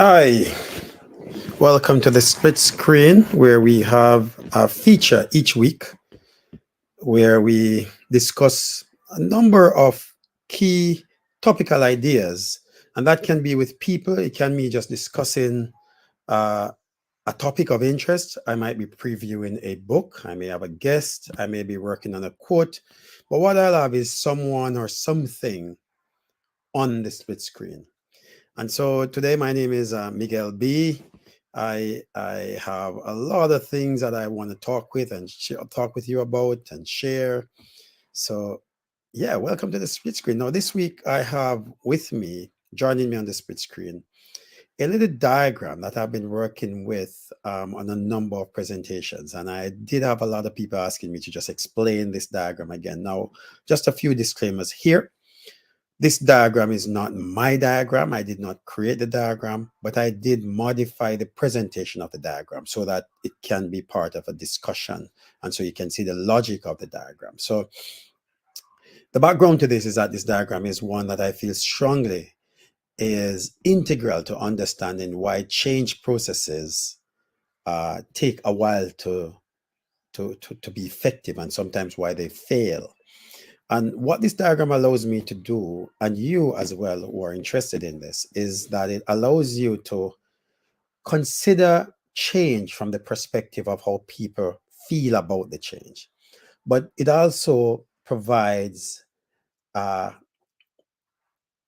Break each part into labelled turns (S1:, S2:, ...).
S1: Hi, welcome to the split screen where we have a feature each week where we discuss a number of key topical ideas. And that can be with people, it can be just discussing uh, a topic of interest. I might be previewing a book, I may have a guest, I may be working on a quote. But what I'll have is someone or something on the split screen. And so today, my name is Miguel B. I have a lot of things that I want to talk with and talk with you about and share. So, yeah, welcome to the split screen. Now, this week I have with me, joining me on the split screen, a little diagram that I've been working with on a number of presentations. And I did have a lot of people asking me to just explain this diagram again. Now, just a few disclaimers here. This diagram is not my diagram. I did not create the diagram, but I did modify the presentation of the diagram so that it can be part of a discussion. And so you can see the logic of the diagram. So the background to this is that this diagram is one that I feel strongly is integral to understanding why change processes take a while to be effective and sometimes why they fail. And what this diagram allows me to do, and you as well who are interested in this, is that it allows you to consider change from the perspective of how people feel about the change. But it also provides uh,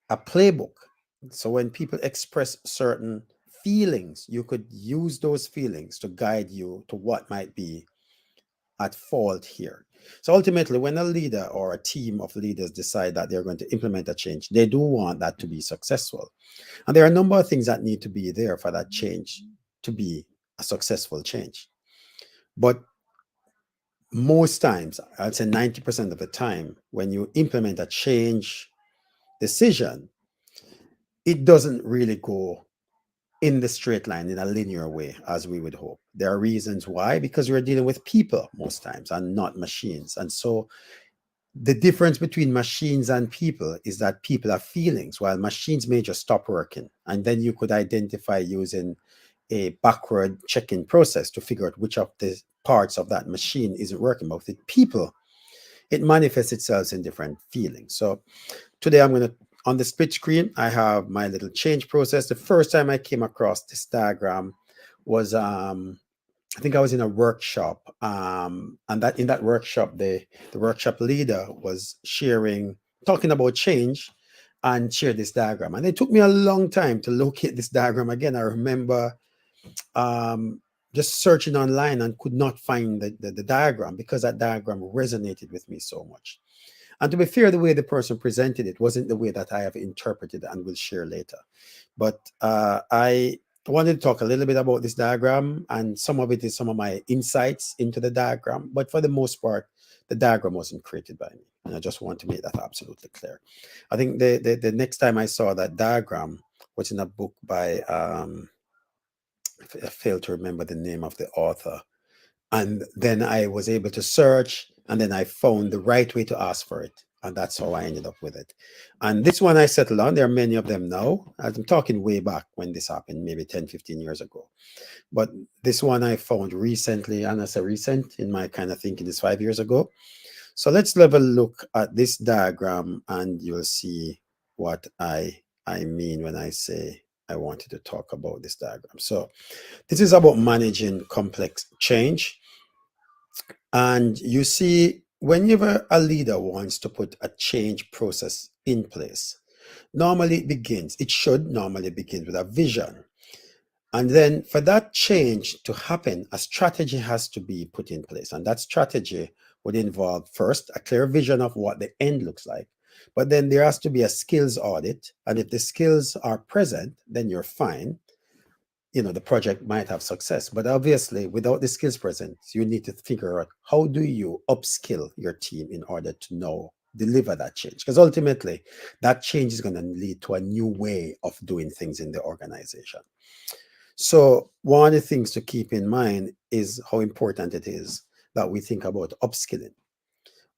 S1: a playbook. So when people express certain feelings, you could use those feelings to guide you to what might be at fault here. So ultimately, when a leader or a team of leaders decide that they're going to implement a change, they do want that to be successful. And there are a number of things that need to be there for that change to be a successful change. But most times, I'd say 90% of the time, when you implement a change decision, it doesn't really go in the straight line in a linear way as we would hope. There are reasons why, because we're dealing with people most times and not machines. And so the difference between machines and people is that people have feelings while machines may just stop working. And then you could identify using a backward check-in process to figure out which of the parts of that machine isn't working. But with people, it manifests itself in different feelings. So today I'm going to, on the split screen, I have my little change process. The first time I came across this diagram was I think I was in a workshop, and that in that workshop, the workshop leader was talking about change, and shared this diagram. And it took me a long time to locate this diagram again. I remember um, just searching online and could not find the diagram because that diagram resonated with me so much. And to be fair, the way the person presented it wasn't the way that I have interpreted and will share later. But I wanted to talk a little bit about this diagram, and some of it is some of my insights into the diagram. But for the most part, the diagram wasn't created by me. And I just want to make that absolutely clear. I think the next time I saw that diagram was in a book by, I failed to remember the name of the author. And then I was able to search, and then I found the right way to ask for it. And that's how I ended up with it. And this one I settled on. There are many of them now. I'm talking way back when this happened, maybe 10, 15 years ago. But this one I found recently, and I say recent in my kind of thinking is 5 years ago. So let's have a look at this diagram and you'll see what I mean when I say I wanted to talk about this diagram. So this is about managing complex change. And you see, whenever a leader wants to put a change process in place, it should normally begin with a vision. And then for that change to happen, a strategy has to be put in place. And that strategy would involve first a clear vision of what the end looks like. But then there has to be a skills audit. And if the skills are present, then you're fine. The project might have success. But obviously, without the skills present, you need to figure out how do you upskill your team in order to know deliver that change, because ultimately that change is going to lead to a new way of doing things in the organization. So one of the things to keep in mind is how important it is that we think about upskilling.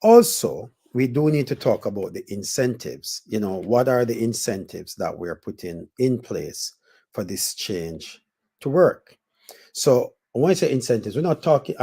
S1: Also, we do need to talk about the incentives. What are the incentives that we're putting in place for this change to work. So when I say incentives, I'm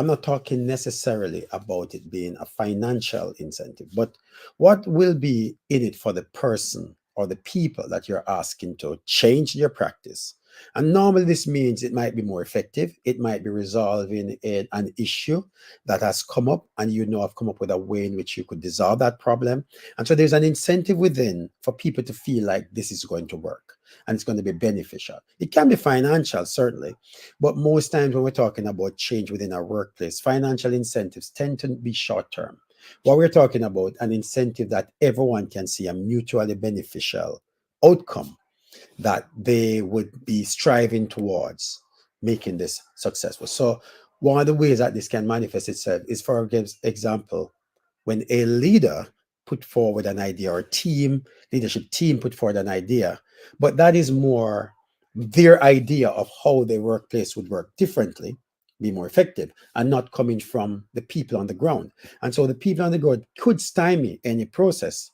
S1: not talking necessarily about it being a financial incentive, but what will be in it for the person or the people that you're asking to change their practice. And normally this means it might be more effective. It might be resolving an issue that has come up, and I've come up with a way in which you could dissolve that problem. And so there's an incentive within for people to feel like this is going to work and it's going to be beneficial. It can be financial, certainly, but most times when we're talking about change within our workplace, financial incentives tend to be short term. What we're talking about, an incentive that everyone can see a mutually beneficial outcome that they would be striving towards making this successful. So one of the ways that this can manifest itself is, for example, when a leader put forward an idea, or leadership team put forward an idea, but that is more their idea of how their workplace would work differently, be more effective, and not coming from the people on the ground. And so the people on the ground could stymie any progress,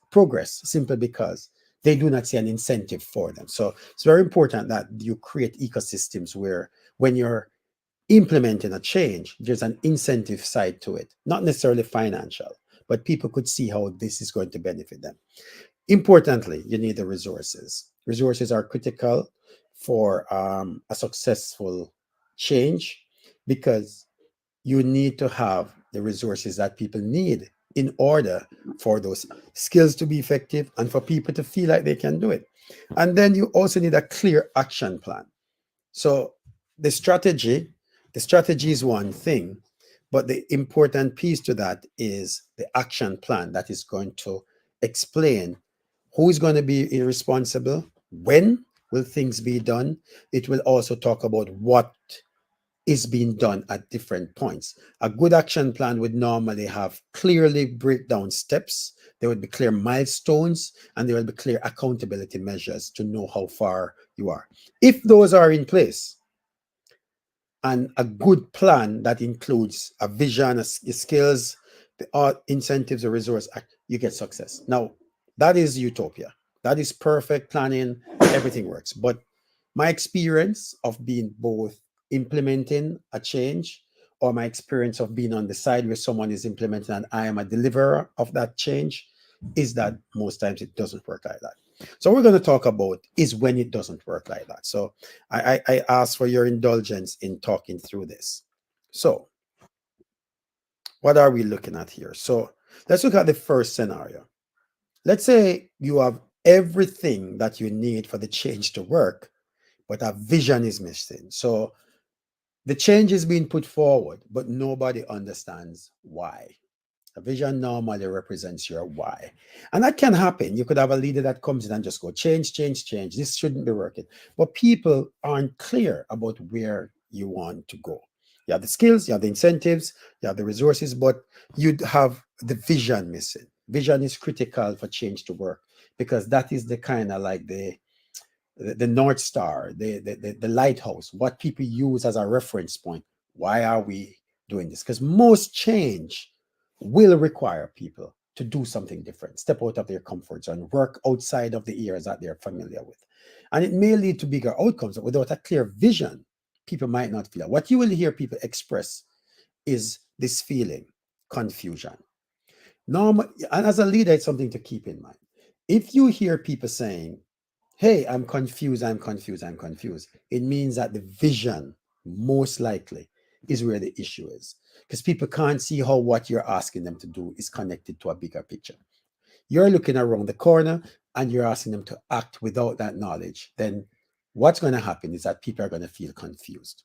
S1: simply because they do not see an incentive for them. So it's very important that you create ecosystems where, when you're implementing a change, there's an incentive side to it, not necessarily financial, but people could see how this is going to benefit them. Importantly, you need the resources. Resources are critical for a successful change, because you need to have the resources that people need in order for those skills to be effective and for people to feel like they can do it. And then you also need a clear action plan. So the strategy, the strategy is one thing, but the important piece to that is the action plan that is going to explain who is going to be irresponsible, when will things be done. It will also talk about what is being done at different points. A good action plan would normally have clearly breakdown steps. There would be clear milestones, and there will be clear accountability measures to know how far you are. If those are in place, and a good plan that includes a vision, skills, the art, incentives, a resource, you get success. Now, that is utopia. That is perfect planning. Everything works. But my experience of being both implementing a change, or my experience of being on the side where someone is implementing and I am a deliverer of that change, is that most times it doesn't work like that. So we're going to talk about is when it doesn't work like that. So I ask for your indulgence in talking through this. So what are we looking at here? So let's look at the first scenario. Let's say you have everything that you need for the change to work, but a vision is missing. So the change is being put forward, but nobody understands why. A vision normally represents your why. And that can happen. You could have a leader that comes in and just go, change, change, change. This shouldn't be working. But people aren't clear about where you want to go. You have the skills, you have the incentives, you have the resources, but you'd have the vision missing. Vision is critical for change to work, because that is the kind of like the North Star, the lighthouse, what people use as a reference point. Why are we doing this? Because most change will require people to do something different, step out of their comfort zone, work outside of the areas that they're familiar with. And it may lead to bigger outcomes, but without a clear vision, people might not feel it. What you will hear people express is this feeling, confusion. Normal, and as a leader, it's something to keep in mind. If you hear people saying, hey, I'm confused, I'm confused, I'm confused, it means that the vision, most likely, is where the issue is. Because people can't see how what you're asking them to do is connected to a bigger picture. You're looking around the corner and you're asking them to act without that knowledge. Then what's going to happen is that people are going to feel confused.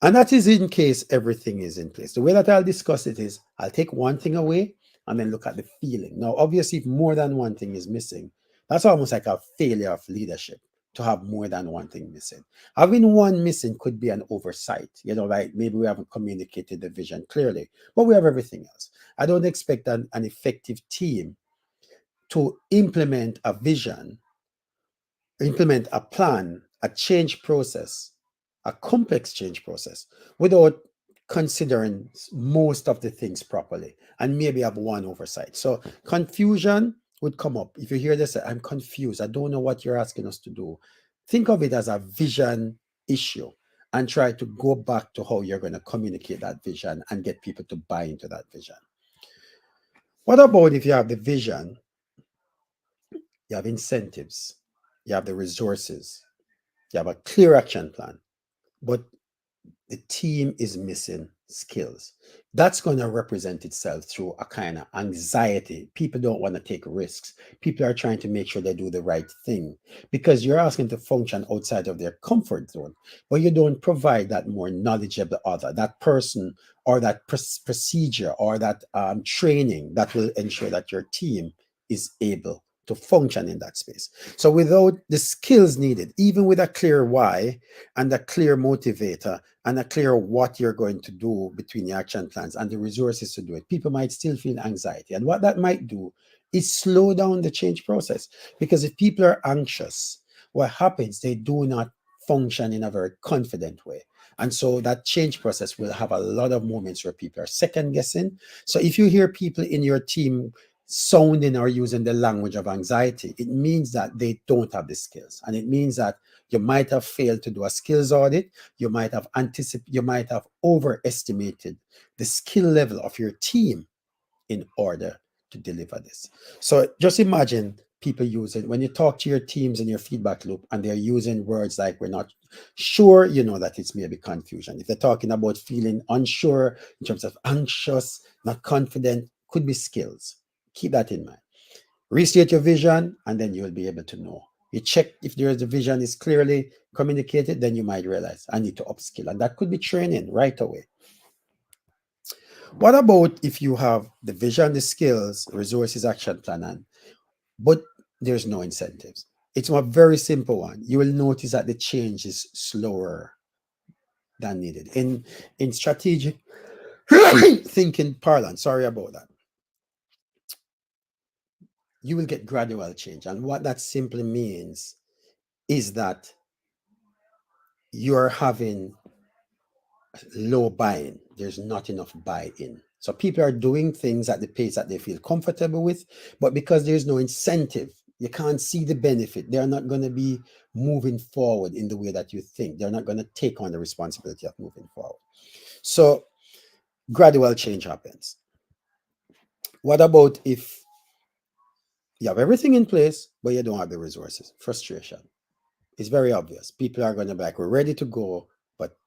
S1: And that is in case everything is in place. The way that I'll discuss it is I'll take one thing away and then look at the feeling. Now, obviously, if more than one thing is missing, that's almost like a failure of leadership, to have more than one thing missing. Having one missing could be an oversight, like maybe we haven't communicated the vision clearly, but we have everything else. I don't expect an effective team to implement a vision, implement a plan, a change process, a complex change process, without considering most of the things properly, and maybe have one oversight. So confusion would come up. If you hear this, I'm confused, I don't know what you're asking us to do. think of it as a vision issue and try to go back to how you're going to communicate that vision and get people to buy into that vision. What about if you have the vision, you have incentives, you have the resources, you have a clear action plan, but the team is missing skills? That's going to represent itself through a kind of anxiety. People don't want to take risks. People are trying to make sure they do the right thing because you're asking to function outside of their comfort zone, but you don't provide that more knowledge of the other, that person or that procedure or that training that will ensure that your team is able to function in that space. So without the skills needed, even with a clear why and a clear motivator and a clear what you're going to do between the action plans and the resources to do it, people might still feel anxiety. And what that might do is slow down the change process. Because if people are anxious, what happens, they do not function in a very confident way. And so that change process will have a lot of moments where people are second guessing. So if you hear people in your team sounding or using the language of anxiety, it means that they don't have the skills. And it means that you might have failed to do a skills audit. You might have overestimated the skill level of your team in order to deliver this. So just imagine people using, when you talk to your teams in your feedback loop and they're using words like we're not sure, you know that it's maybe confusion. If they're talking about feeling unsure in terms of anxious, not confident, could be skills. Keep that in mind. Restate your vision, and then you will be able to know. You check if the vision is clearly communicated, then you might realize I need to upskill. And that could be training right away. What about if you have the vision, the skills, resources, action plan, but there's no incentives? It's a very simple one. You will notice that the change is slower than needed. In strategic thinking parlance, sorry about that, you will get gradual change. And what that simply means is that you're having low buy-in. There's not enough buy-in. So people are doing things at the pace that they feel comfortable with, but because there's no incentive, you can't see the benefit. They're not going to be moving forward in the way that you think. They're not going to take on the responsibility of moving forward. So gradual change happens. What about if you have everything in place, but you don't have the resources? Frustration. It's very obvious. People are going to be like, we're ready to go, but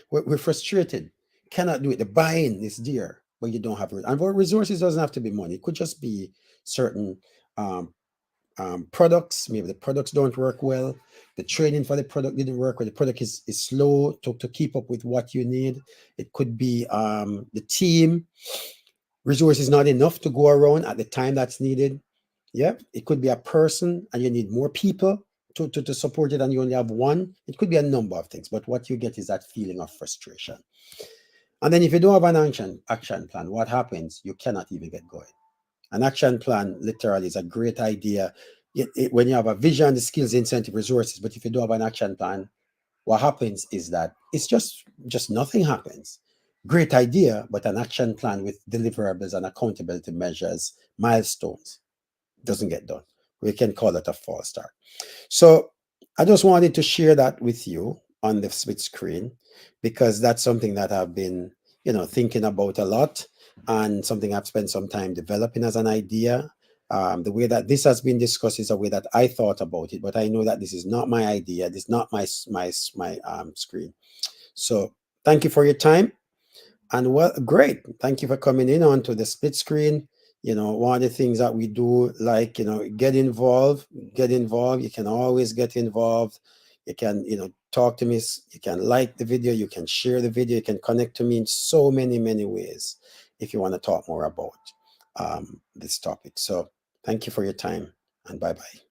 S1: we're frustrated. Cannot do it. The buy-in is there, but you don't have it. And resources doesn't have to be money. It could just be certain products. Maybe the products don't work well. The training for the product didn't work, or the product is slow to keep up with what you need. It could be the team. Resources not enough to go around at the time that's needed. Yeah, it could be a person and you need more people to support it and you only have one. It could be a number of things, but what you get is that feeling of frustration. And then if you don't have an action plan, what happens? You cannot even get going. An action plan literally is a great idea when you have a vision, the skills, incentive, resources. But if you don't have an action plan, what happens is that it's just nothing happens. Great idea, but an action plan with deliverables and accountability measures, milestones, doesn't get done. We can call it a false start. So I just wanted to share that with you on the Splitscreen because that's something that I've been, thinking about a lot and something I've spent some time developing as an idea. The way that this has been discussed is a way that I thought about it, but I know that this is not my idea. This is not my screen. So thank you for your time. And well, great. Thank you for coming in onto the Splitscreen. One of the things that we do, like, get involved. You can always get involved. You can, talk to me. You can like the video. You can share the video. You can connect to me in so many, many ways if you want to talk more about this topic. So thank you for your time and bye-bye.